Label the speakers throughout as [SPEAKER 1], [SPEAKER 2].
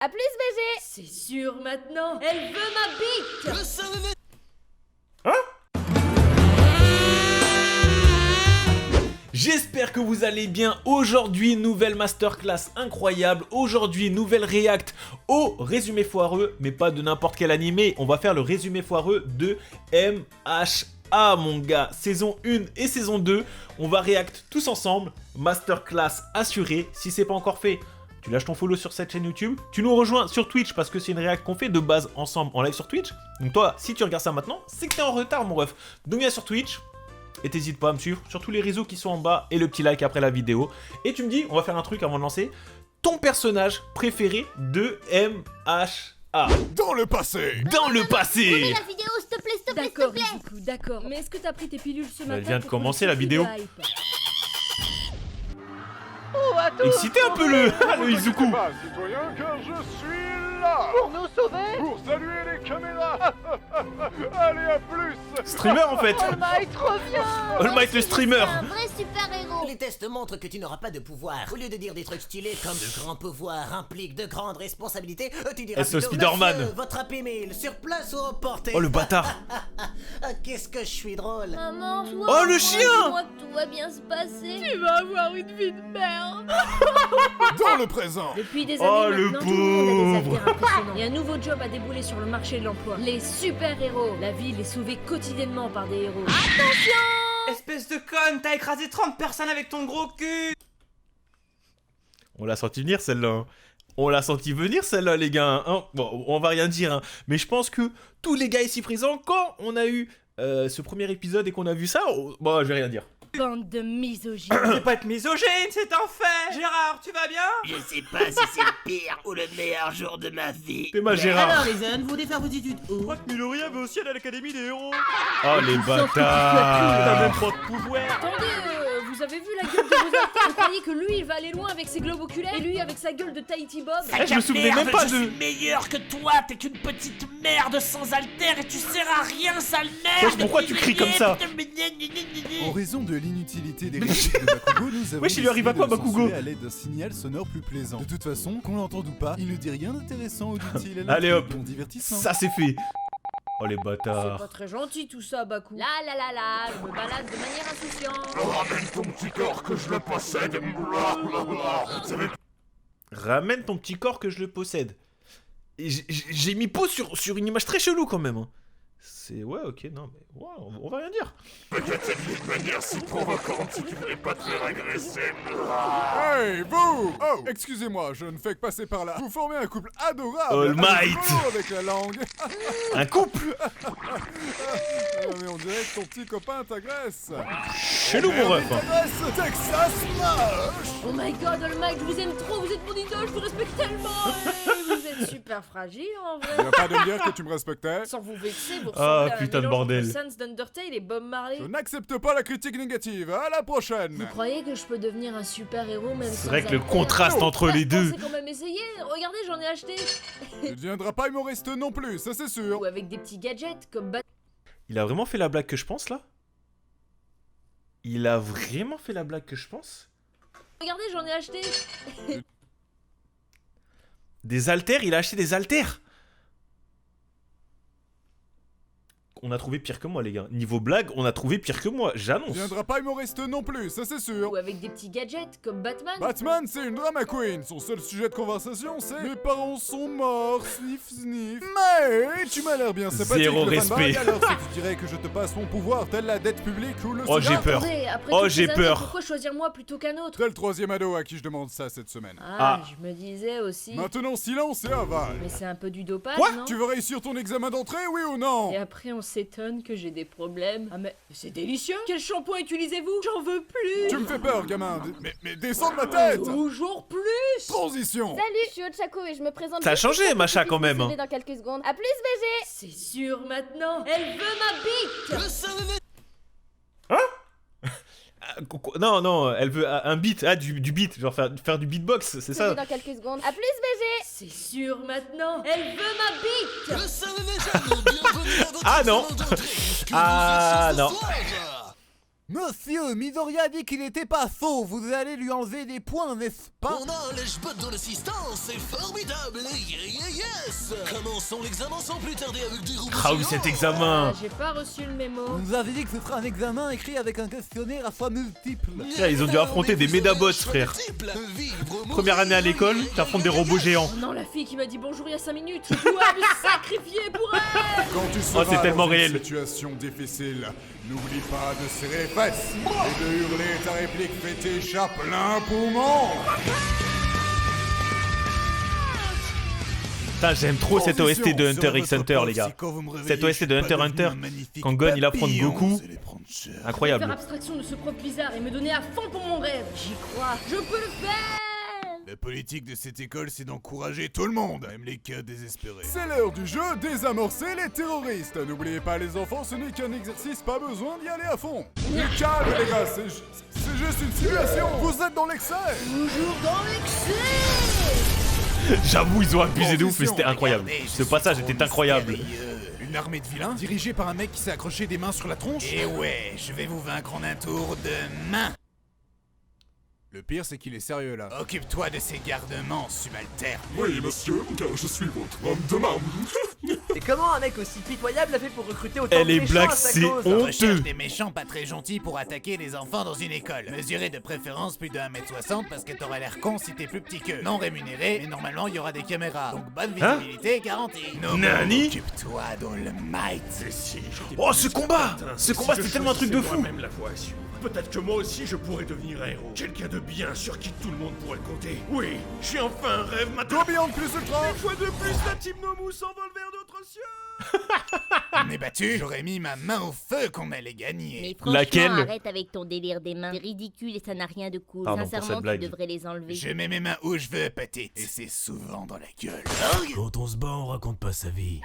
[SPEAKER 1] A plus, BG.
[SPEAKER 2] C'est sûr maintenant, elle veut ma bite.
[SPEAKER 3] Hein? J'espère que vous allez bien. Aujourd'hui, nouvelle masterclass incroyable. Aujourd'hui, nouvelle react au résumé foireux, mais pas de n'importe quel animé. On va faire le résumé foireux de MHA, mon gars. Saison 1 et saison 2. On va react tous ensemble. Masterclass assurée. Si c'est pas encore fait, tu lâches ton follow sur cette chaîne YouTube. Tu nous rejoins sur Twitch parce que c'est une react qu'on fait de base ensemble en live sur Twitch. Donc toi, si tu regardes ça maintenant, c'est que t'es en retard, mon ref. Donc viens sur Twitch. Et t'hésites pas à me suivre sur tous les réseaux qui sont en bas et le petit like après la vidéo. Et tu me dis, on va faire un truc avant de lancer, ton personnage préféré de MHA.
[SPEAKER 4] Dans le passé.
[SPEAKER 3] Dans le passé.
[SPEAKER 1] Remets la vidéo, s'il te plaît, s'il te plaît, s'il te
[SPEAKER 2] D'accord,
[SPEAKER 1] plaît.
[SPEAKER 2] Izuku, d'accord. Mais est-ce que t'as pris tes pilules ce matin?
[SPEAKER 3] Elle vient de
[SPEAKER 2] pour
[SPEAKER 3] commencer,
[SPEAKER 2] qu'on
[SPEAKER 3] la vidéo.
[SPEAKER 2] ait hype?
[SPEAKER 3] Excitez un peu le Izuku.
[SPEAKER 4] Pas citoyen car je suis là.
[SPEAKER 5] Pour nous sauver.
[SPEAKER 4] Pour saluer les caméras. Allez, à plus.
[SPEAKER 3] Streamer en fait.
[SPEAKER 5] All Might revient.
[SPEAKER 3] All Might le streamer.
[SPEAKER 1] C'est un vrai super-héros.
[SPEAKER 6] Les tests montrent que tu n'auras pas de pouvoir. Au lieu de dire des trucs stylés comme de grands pouvoirs impliquent de grandes responsabilités, tu diras
[SPEAKER 3] SO
[SPEAKER 6] plutôt
[SPEAKER 3] Spider-Man.
[SPEAKER 6] Monsieur, votre Happy Meal sur place ou emporté.
[SPEAKER 3] Oh le bâtard.
[SPEAKER 6] Ah, qu'est-ce que je suis drôle.
[SPEAKER 1] Maman, sois
[SPEAKER 3] Oh, le
[SPEAKER 1] moi,
[SPEAKER 3] chien.
[SPEAKER 1] dis-moi que tout va bien se passer.
[SPEAKER 2] Tu vas avoir une vie de merde.
[SPEAKER 4] Dans le présent.
[SPEAKER 2] Depuis des
[SPEAKER 3] Oh,
[SPEAKER 2] années
[SPEAKER 3] le
[SPEAKER 2] maintenant, tout le monde a des
[SPEAKER 3] pauvre.
[SPEAKER 2] avenirs impressionnants. Et un nouveau job a déboulé sur le marché de l'emploi. Les super-héros. La ville est sauvée quotidiennement par des héros.
[SPEAKER 7] Espèce de conne, t'as écrasé 30 personnes avec ton gros cul.
[SPEAKER 3] On l'a senti venir celle-là. Hein. On l'a senti venir celle-là, les gars. Hein. Bon, on va rien dire. Hein. Mais je pense que tous les gars ici présents, quand on a eu ce premier épisode et qu'on a vu ça, bon, je vais rien dire.
[SPEAKER 2] Bande de misogynes.
[SPEAKER 7] C'est pas être misogyne, c'est un fait. Gérard, tu vas bien?
[SPEAKER 6] Je sais pas si c'est le pire ou le meilleur jour de ma vie.
[SPEAKER 3] T'es ma Gérard.
[SPEAKER 8] Alors les jeunes, vous voulez faire vos études où?
[SPEAKER 7] Je crois que Miloria veut aussi aller à l'académie des héros.
[SPEAKER 3] Oh les
[SPEAKER 7] T'as
[SPEAKER 3] bâtards.
[SPEAKER 7] même pas de pouvoir.
[SPEAKER 2] Attendez, vous avez vu la gueule de vos acteurs? Vous croyez que lui il va aller loin avec ses globes oculaires et lui avec sa gueule de Tahiti Bob?
[SPEAKER 3] Eh, je me souvenais même pas
[SPEAKER 6] Je
[SPEAKER 3] de...
[SPEAKER 6] suis meilleur que toi, t'es qu'une petite merde sans alter et tu sers à rien, sale merde.
[SPEAKER 3] Wesh, pourquoi tu cries comme ça?
[SPEAKER 4] En raison de l'inutilité des répliques de Bakugo, nous avons
[SPEAKER 3] Wesh, il lui arrive à quoi,
[SPEAKER 4] décidé de le
[SPEAKER 3] Bakugo?
[SPEAKER 4] censurer à l'aide d'un signal sonore plus plaisant. De toute façon, qu'on l'entende ou pas, il ne dit rien d'intéressant ou d'utile.
[SPEAKER 3] Allez, hop.
[SPEAKER 4] Bon divertissement.
[SPEAKER 3] Ça c'est fait. Oh les
[SPEAKER 2] C'est
[SPEAKER 3] bâtards.
[SPEAKER 2] pas très gentil tout ça, Baku.
[SPEAKER 1] La la la la, je me balade de manière insouciante.
[SPEAKER 4] Ramène ton petit corps que je le possède.
[SPEAKER 3] Ramène ton petit corps que je le possède. Et j'ai mis pause sur une image très chelou quand même. Hein. C'est... Ouais, ok, non, mais... Ouais, on va rien dire.
[SPEAKER 4] Hey, vous! Oh, excusez-moi, je ne fais que passer par là. Vous formez un couple adorable.
[SPEAKER 3] All
[SPEAKER 4] avec
[SPEAKER 3] Might.
[SPEAKER 4] Polo avec la langue.
[SPEAKER 3] Un couple.
[SPEAKER 4] Mais on dirait que ton petit copain t'agresse.
[SPEAKER 3] Chelou mon ref. Hein.
[SPEAKER 4] T'agresse Texas Smash.
[SPEAKER 2] Oh my god, All Might, je vous aime trop, vous êtes mon idole, je vous respecte tellement. Vous êtes super fragile en
[SPEAKER 4] Il
[SPEAKER 2] vrai.
[SPEAKER 4] n'y a pas de me dire que tu me respectais.
[SPEAKER 2] Sans vous vexer, vous
[SPEAKER 3] Ah,
[SPEAKER 2] ressemblez à un
[SPEAKER 3] putain de
[SPEAKER 2] mélange
[SPEAKER 3] bordel.
[SPEAKER 2] entre Sans d'Undertale et Bob Marley.
[SPEAKER 4] Je n'accepte pas la critique négative. À la prochaine.
[SPEAKER 2] Vous croyez que je peux devenir un super-héros même
[SPEAKER 3] C'est
[SPEAKER 2] sans
[SPEAKER 3] vrai que le
[SPEAKER 2] alter?
[SPEAKER 3] contraste entre les deux.
[SPEAKER 2] C'est quand même essayé. Regardez, j'en ai acheté.
[SPEAKER 4] Tu ne deviendras pas humoriste non plus, ça c'est sûr.
[SPEAKER 2] Ou avec des petits gadgets comme
[SPEAKER 3] Il a vraiment fait la blague que je pense là? Il a vraiment fait la blague que je pense?
[SPEAKER 2] Regardez, j'en ai acheté.
[SPEAKER 3] Des haltères? Il a acheté des haltères? On a trouvé pire que moi les gars. Niveau blague, on a trouvé pire que moi,
[SPEAKER 4] Tu
[SPEAKER 3] j'annonce.
[SPEAKER 4] ne deviendras pas humoriste non plus, ça c'est sûr.
[SPEAKER 2] Ou avec des petits gadgets comme Batman.
[SPEAKER 4] Batman, c'est une drama queen. Son seul sujet de conversation, c'est mes parents sont morts, sniff sniff. Mais tu m'as l'air bien sympathique.
[SPEAKER 3] Zéro
[SPEAKER 4] le fanboy,
[SPEAKER 3] respect.
[SPEAKER 4] Alors si tu dirais que je te passe mon pouvoir, telle la dette publique ou le
[SPEAKER 3] Oh, j'ai
[SPEAKER 4] SIDA,
[SPEAKER 3] peur.
[SPEAKER 2] Attendez, après
[SPEAKER 3] Oh,
[SPEAKER 2] toutes
[SPEAKER 3] j'ai
[SPEAKER 2] ces années,
[SPEAKER 3] peur.
[SPEAKER 2] Pourquoi choisir moi plutôt qu'un autre?
[SPEAKER 4] T'es le troisième ado à qui je demande ça cette semaine.
[SPEAKER 2] Ah, je me disais aussi.
[SPEAKER 4] Maintenant silence et aval.
[SPEAKER 2] Mais c'est un peu du dopage,
[SPEAKER 3] Quoi?
[SPEAKER 2] non?
[SPEAKER 4] Tu veux réussir ton examen d'entrée, oui ou non?
[SPEAKER 2] Et après on s'étonne que j'ai des problèmes. Ah mais c'est délicieux. Quel shampoing utilisez-vous? J'en veux plus.
[SPEAKER 4] Tu me fais peur, gamin. Mais descends de ma tête.
[SPEAKER 2] Toujours plus.
[SPEAKER 4] Transition.
[SPEAKER 1] Salut, je suis Ochako et je me présente.
[SPEAKER 3] Ça a
[SPEAKER 1] juste
[SPEAKER 3] changé,
[SPEAKER 1] pour que
[SPEAKER 3] Macha,
[SPEAKER 1] tu
[SPEAKER 3] quand
[SPEAKER 1] puisses
[SPEAKER 3] même,
[SPEAKER 1] me sauver dans quelques secondes. A plus, BG.
[SPEAKER 2] C'est sûr maintenant. Elle veut ma bite.
[SPEAKER 3] Non, non, elle veut un beat. Ah, du beat. Genre faire du beatbox, c'est ça?
[SPEAKER 1] Sauver dans quelques secondes. A plus, BG.
[SPEAKER 2] C'est sûr maintenant. Elle veut ma bite.
[SPEAKER 3] Ah non. Ah non.
[SPEAKER 4] Monsieur, Midoriya a dit qu'il était pas faux. Vous allez lui enlever des points, n'est-ce pas?
[SPEAKER 9] On a l'Eshbot dans l'assistance, c'est formidable. Yes. Commençons l'examen sans plus tarder avec des roues.
[SPEAKER 3] Ah oui, cet examen.
[SPEAKER 2] J'ai pas reçu le mémo.
[SPEAKER 4] On nous avait dit que ce sera un examen écrit avec un questionnaire à fois multiple.
[SPEAKER 3] Ils ont dû affronter des médabots, frère. Première année à l'école, t'affrontes des robots géants.
[SPEAKER 2] Oh non, la fille qui m'a dit bonjour il y a 5 minutes, je dois me sacrifier pour elle.
[SPEAKER 4] Quand tu seras
[SPEAKER 3] c'est tellement
[SPEAKER 4] dans
[SPEAKER 3] réel.
[SPEAKER 4] une situation difficile, n'oublie pas de serrer les fesses et de hurler ta réplique fétiche à plein poumon.
[SPEAKER 3] Putain, j'aime trop cette OST de Hunter x Hunter, les gars. Cette OST de Hunter x Hunter, quand Gon il affronte Goku,
[SPEAKER 2] Faire
[SPEAKER 3] incroyable.
[SPEAKER 2] abstraction de ce prof bizarre et me donner à fond pour mon rêve. J'y crois, je peux le faire.
[SPEAKER 4] La politique de cette école, c'est d'encourager tout le monde, même les cas désespérés. C'est l'heure du jeu, désamorcer les terroristes. N'oubliez pas les enfants, ce n'est qu'un exercice, pas besoin d'y aller à fond. Du calme les gars, c'est juste une simulation. Vous êtes dans l'excès.
[SPEAKER 2] Toujours dans l'excès.
[SPEAKER 3] J'avoue, ils ont abusé de ouf, mais c'était incroyable. Ce passage était incroyable.
[SPEAKER 4] Une armée de vilains, dirigée par un mec qui s'est accroché des mains sur la tronche. Et ouais, je vais vous vaincre en un tour de main. Le pire, c'est qu'il est sérieux là. Occupe-toi de ces garnements, subalternes.
[SPEAKER 10] Oui, monsieur, car je suis votre homme de main.
[SPEAKER 11] Et comment un mec aussi pitoyable a fait pour recruter autant
[SPEAKER 3] Elle
[SPEAKER 11] de
[SPEAKER 3] est
[SPEAKER 11] méchants
[SPEAKER 3] black,
[SPEAKER 11] à sa
[SPEAKER 3] c'est
[SPEAKER 11] cause?
[SPEAKER 3] honteux.
[SPEAKER 4] Recherche des méchants pas très gentils pour attaquer les enfants dans une école. Mesurez de préférence plus de 1m60 parce que t'auras l'air con si t'es plus petit qu'eux. Non rémunéré, mais normalement il y aura des caméras. Donc bonne visibilité garantie.
[SPEAKER 3] Nani?
[SPEAKER 4] Occupe-toi d'All-Might.
[SPEAKER 3] Oh, ce combat! Ce combat, c'était tellement un truc de fou!
[SPEAKER 10] Même la voie à suivre. Peut-être que moi aussi je pourrais devenir un héros. Quelqu'un de bien sur qui tout le monde pourrait compter. Oui, j'ai enfin un rêve maintenant.
[SPEAKER 4] Tourbillon de plus ultra.
[SPEAKER 10] Une fois de plus, la team Nomu s'envole vers d'autres cieux.
[SPEAKER 4] On est battu. J'aurais mis ma main au feu qu'on allait gagner.
[SPEAKER 5] Mais franchement,
[SPEAKER 3] Laquelle?
[SPEAKER 5] arrête avec ton délire des mains. C'est ridicule et ça n'a rien de cool.
[SPEAKER 3] Pardon pour
[SPEAKER 5] Sincèrement,
[SPEAKER 3] cette blague.
[SPEAKER 5] tu devrais les enlever.
[SPEAKER 4] Je mets mes mains où je veux, petite. Et c'est souvent dans la gueule.
[SPEAKER 9] Quand on se bat, on raconte pas sa vie.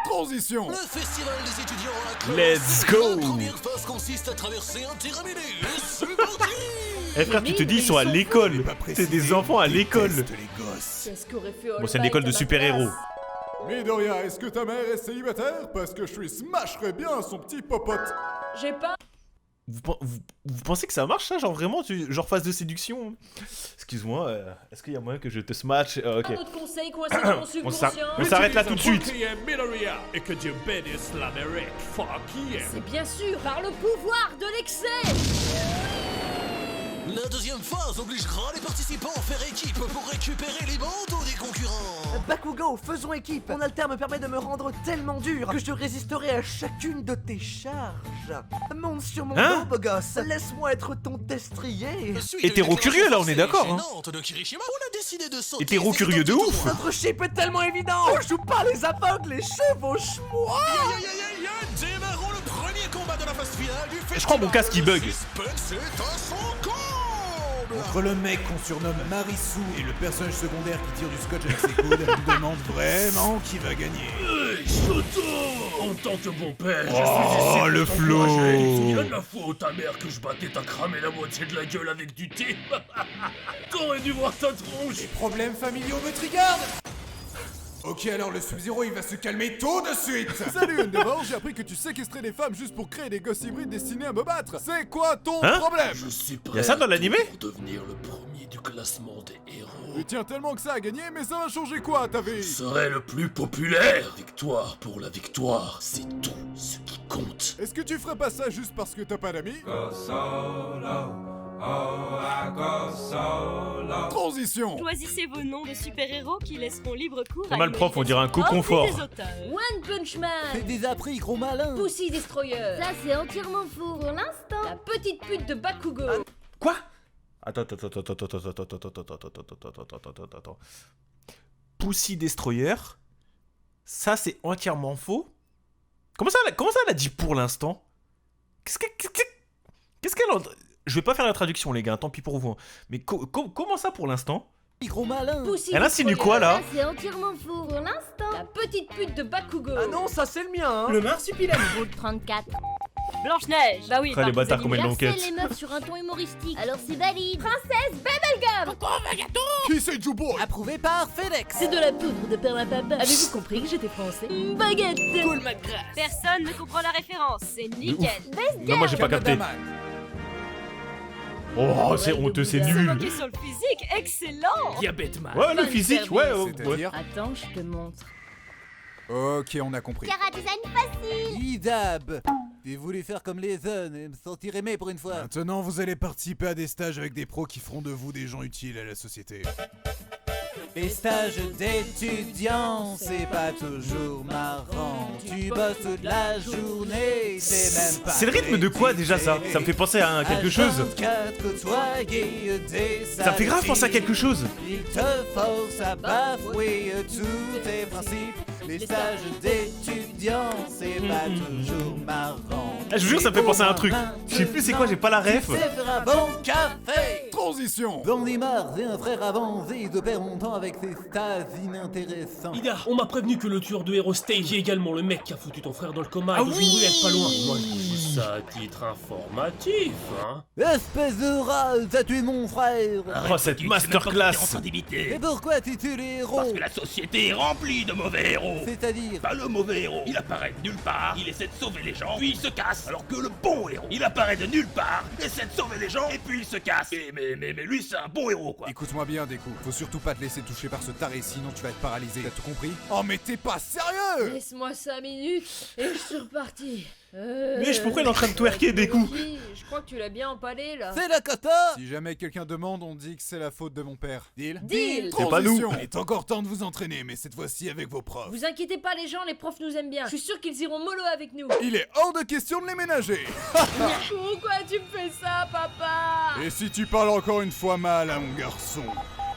[SPEAKER 4] Transition.
[SPEAKER 9] Le festival des étudiants à la classe.
[SPEAKER 3] Let's go.
[SPEAKER 9] La première phase consiste à traverser un terrain mêlé. Et c'est parti.
[SPEAKER 3] Eh frère, tu te dis, ils sont à l'école. C'est des enfants à l'école.
[SPEAKER 2] Qu'est-ce qu'aurait fait All
[SPEAKER 3] Bon, c'est une
[SPEAKER 2] Might
[SPEAKER 3] école
[SPEAKER 2] à
[SPEAKER 3] de
[SPEAKER 2] ma
[SPEAKER 3] super-héros.
[SPEAKER 2] place?
[SPEAKER 4] Midoriya, est-ce que ta mère est célibataire? Parce que je lui smasherais bien son petit popote.
[SPEAKER 2] J'ai pas.
[SPEAKER 3] Vous pensez que ça marche ça? Genre vraiment, genre phase de séduction? Excuse-moi, est-ce qu'il y a moyen que je te smash? Ok.
[SPEAKER 2] Un autre conseil coincé dans mon subconscient.
[SPEAKER 3] On s'arrête là tout de suite.
[SPEAKER 10] Et que Dieu bénisse l'Amérique. Fuck yeah.
[SPEAKER 2] C'est bien sûr par le pouvoir de l'excès.
[SPEAKER 9] La deuxième phase obligera les participants à faire équipe pour récupérer les bandeaux des concurrents.
[SPEAKER 11] Bakugo, faisons équipe. Mon alter me permet de me rendre tellement dur que je résisterai à chacune de tes charges. Monte sur mon dos, beau gosse. Laisse-moi être ton destrier.
[SPEAKER 3] Hétéro-curieux là, on est d'accord hein.
[SPEAKER 9] De Kirishima, on a décidé de sauter.
[SPEAKER 3] Hétéro-curieux de ouf.
[SPEAKER 11] Notre chip est tellement évident. On joue pas les aveugles, les chevauche-moi.
[SPEAKER 9] Démarrons le premier combat de la phase finale du festival.
[SPEAKER 3] Je crois mon casque il bug.
[SPEAKER 9] Suspense est à son comble.
[SPEAKER 4] Entre le mec qu'on surnomme Marisu et le personnage secondaire qui tire du scotch avec ses coudes, je me demande vraiment qui va gagner.
[SPEAKER 10] En tant que bon père, je
[SPEAKER 3] Oh,
[SPEAKER 10] suis ici
[SPEAKER 3] le
[SPEAKER 10] pour
[SPEAKER 3] flow.
[SPEAKER 10] t'encourager. Souviens de la fois où ta mère que je battais t'a cramé la moitié de la gueule avec du thé. T'aurais dû voir ta tronche.
[SPEAKER 4] Les problèmes familiaux me trigardent. Ok, alors le Sub-Zero il va se calmer tout de suite. Salut Endeavor, j'ai appris que tu séquestrais des femmes juste pour créer des gosses hybrides destinés à me battre. C'est quoi ton problème?
[SPEAKER 10] Je suis prêt.
[SPEAKER 3] Y'a ça dans l'animé?
[SPEAKER 10] pour devenir le premier du classement des héros.
[SPEAKER 4] Tu tiens tellement que ça à gagner, mais ça va changer quoi à ta vie?
[SPEAKER 10] Je serai le plus populaire. Victoire pour la victoire, c'est tout ce qui compte.
[SPEAKER 4] Est-ce que tu ferais pas ça juste parce que t'as pas d'amis? Transition.
[SPEAKER 12] Choisissez vos noms de super-héros qui laisseront libre cours
[SPEAKER 3] C'est mal prof, on dirait un cocon fort.
[SPEAKER 2] One Punch Man.
[SPEAKER 11] C'est des appris, gros malin.
[SPEAKER 2] Pussy Destroyer.
[SPEAKER 1] Ça, c'est entièrement faux pour l'instant.
[SPEAKER 2] La petite pute de Bakugo.
[SPEAKER 3] Quoi? Attends. Pussy Destroyer. Ça, c'est entièrement faux? Comment ça elle a dit pour l'instant? Qu'est-ce qu'elle a... Je vais pas faire la traduction, les gars, tant pis pour vous. Mais comment ça pour l'instant?
[SPEAKER 11] Gros malin.
[SPEAKER 2] Pussy
[SPEAKER 3] Elle insinue quoi là?
[SPEAKER 1] Ça, c'est entièrement faux pour l'instant.
[SPEAKER 2] La petite pute de Bakugo.
[SPEAKER 11] Ah non, ça c'est le mien. Hein.
[SPEAKER 8] Le marsupilami.
[SPEAKER 5] Roule 34.
[SPEAKER 12] Blanche-Neige. Bah oui,
[SPEAKER 3] Ah, les bâtards, comment ils
[SPEAKER 5] Harcèle
[SPEAKER 3] l'enquêtent.
[SPEAKER 5] les meufs sur un ton humoristique. Alors c'est valide.
[SPEAKER 1] Princesse Bubblegum.
[SPEAKER 4] Qui c'est Juboy?
[SPEAKER 11] Approuvé par FedEx.
[SPEAKER 2] C'est de la poudre de perlimpinpin. Avez-vous compris que j'étais français? Baguette.
[SPEAKER 8] Cool McGrath.
[SPEAKER 12] Personne ne comprend la référence, c'est nickel.
[SPEAKER 3] Non, moi j'ai pas capté. Oh, c'est honteux, c'est
[SPEAKER 12] Se
[SPEAKER 3] nul.
[SPEAKER 12] moquer sur le physique, excellent.
[SPEAKER 8] Diabète man.
[SPEAKER 3] Ouais, le physique, ouais.
[SPEAKER 4] C'est-à-dire
[SPEAKER 2] Attends, je te montre.
[SPEAKER 4] Ok, on a compris.
[SPEAKER 1] Cara design facile.
[SPEAKER 11] Idab. J'ai voulu faire comme les jeunes et me sentir aimé pour une fois.
[SPEAKER 4] Maintenant, vous allez participer à des stages avec des pros qui feront de vous des gens utiles à la société.
[SPEAKER 11] Les stages d'étudiants, c'est pas toujours marrant. Tu bosses toute la journée, c'est même pas.
[SPEAKER 3] C'est le rythme de quoi déjà ça? Ça me fait penser à quelque chose. Ça me fait grave penser à quelque chose.
[SPEAKER 11] Il te force à bafouer tous tes principes. Les stages d'étudiants, c'est pas toujours marrant.
[SPEAKER 3] Ah, je vous jure, ça me fait penser à un truc. Je sais plus c'est quoi, j'ai pas la ref.
[SPEAKER 11] Tu sais faire un bon café.
[SPEAKER 4] Transition.
[SPEAKER 11] Blondie Mars et un frère avancé, ils opèrent longtemps avec ces stages inintéressants.
[SPEAKER 8] Ida, on m'a prévenu que le tueur de héros Stage est également le mec qui a foutu ton frère dans le coma et d'où il est pas loin. Moi je vous dis ça à titre informatif, hein.
[SPEAKER 11] Espèce de rase, t'as tué mon frère.
[SPEAKER 3] Oh, cette masterclass.
[SPEAKER 11] Et pourquoi tu tues les héros?
[SPEAKER 10] Parce que la société est remplie de mauvais héros.
[SPEAKER 11] C'est-à-dire?
[SPEAKER 10] Pas le mauvais héros, il apparaît de nulle part, il essaie de sauver les gens, puis il se casse. Alors que le bon héros, il apparaît de nulle part, essaie de sauver les gens, et puis il se casse. Mais lui, c'est un bon héros, quoi.
[SPEAKER 4] Écoute-moi bien, Deku. Faut surtout pas te laisser toucher par ce taré, sinon tu vas être paralysé. T'as tout compris? Oh, mais t'es pas sérieux!
[SPEAKER 2] Laisse-moi 5 minutes et je suis reparti.
[SPEAKER 3] Mais pourquoi il est en train de twerker des coups?
[SPEAKER 2] Je crois que tu l'as bien empalé là.
[SPEAKER 11] C'est la cata.
[SPEAKER 4] Si jamais quelqu'un demande, on dit que c'est la faute de mon père. Deal?
[SPEAKER 2] Deal.
[SPEAKER 3] C'est pas nous.
[SPEAKER 4] Transition. Il est encore temps de vous entraîner, mais cette fois-ci avec vos profs.
[SPEAKER 2] Vous inquiétez pas les gens, les profs nous aiment bien. Je suis sûr qu'ils iront mollo avec nous.
[SPEAKER 4] Il est hors de question de les ménager.
[SPEAKER 2] Pourquoi tu me fais ça, papa?
[SPEAKER 4] Et si tu parles encore une fois mal à mon garçon,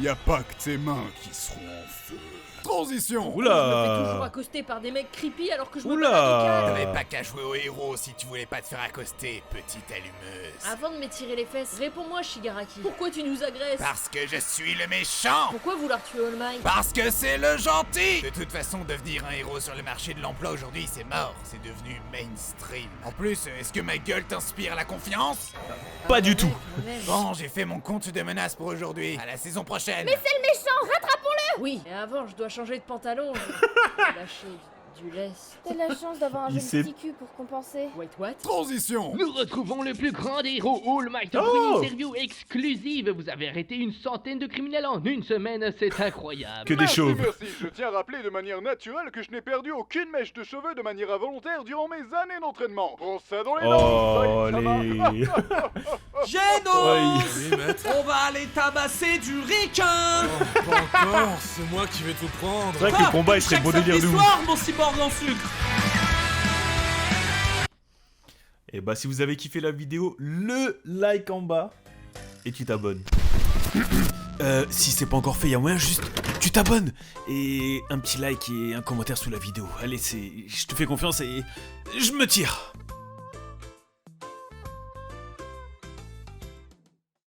[SPEAKER 4] y a pas que tes mains qui seront en feu. Transition.
[SPEAKER 2] Je me fais toujours
[SPEAKER 3] Oula.
[SPEAKER 2] accoster par des mecs creepy alors que je me
[SPEAKER 3] Oula.
[SPEAKER 2] balade au calme.
[SPEAKER 10] Pas qu'à jouer au héros si tu voulais pas te faire accoster, petite allumeuse.
[SPEAKER 2] Avant de m'étirer les fesses, réponds-moi Shigaraki. Pourquoi tu nous agresses?
[SPEAKER 10] Parce que je suis le méchant.
[SPEAKER 2] Pourquoi vouloir tuer All Might?
[SPEAKER 10] Parce que c'est le gentil. De toute façon, devenir un héros sur le marché de l'emploi aujourd'hui, c'est mort. C'est devenu mainstream. En plus, est-ce que ma gueule t'inspire la confiance?
[SPEAKER 3] Pas du tout.
[SPEAKER 10] Bon, j'ai fait mon compte de menaces pour aujourd'hui. À la saison prochaine.
[SPEAKER 1] Mais c'est le méchant, rattrapons-le.
[SPEAKER 2] Oui, et avant, je dois changer de pantalon. Je vais lâcher du lest.
[SPEAKER 1] T'as de la chance d'avoir un
[SPEAKER 3] Il
[SPEAKER 1] joli
[SPEAKER 3] s'est-
[SPEAKER 1] petit cul pour compenser.
[SPEAKER 2] Wait, what?
[SPEAKER 4] Transition.
[SPEAKER 13] Nous retrouvons le plus grand des héros, All Might, pour
[SPEAKER 3] Oh.
[SPEAKER 13] une interview exclusive. Vous avez arrêté une centaine de criminels en une semaine, c'est incroyable.
[SPEAKER 3] Que des chauves.
[SPEAKER 4] Merci. Je tiens à rappeler de manière naturelle que je n'ai perdu aucune mèche de cheveux de manière involontaire durant mes années d'entraînement. Prends ça dans les
[SPEAKER 3] Oh
[SPEAKER 4] dents.
[SPEAKER 3] les.
[SPEAKER 7] Génos,
[SPEAKER 3] Oui.
[SPEAKER 7] on va aller tabasser du requin.
[SPEAKER 10] Pas encore, c'est moi qui vais tout prendre.
[SPEAKER 3] C'est vrai que le combat il serait beau délire de ouf.
[SPEAKER 7] Soir, mon cyborg en sucre.
[SPEAKER 3] Et bah si vous avez kiffé la vidéo, le like en bas et tu t'abonnes. Si c'est pas encore fait, y'a moyen juste tu t'abonnes et un petit like et un commentaire sous la vidéo. Allez, je te fais confiance et je me tire.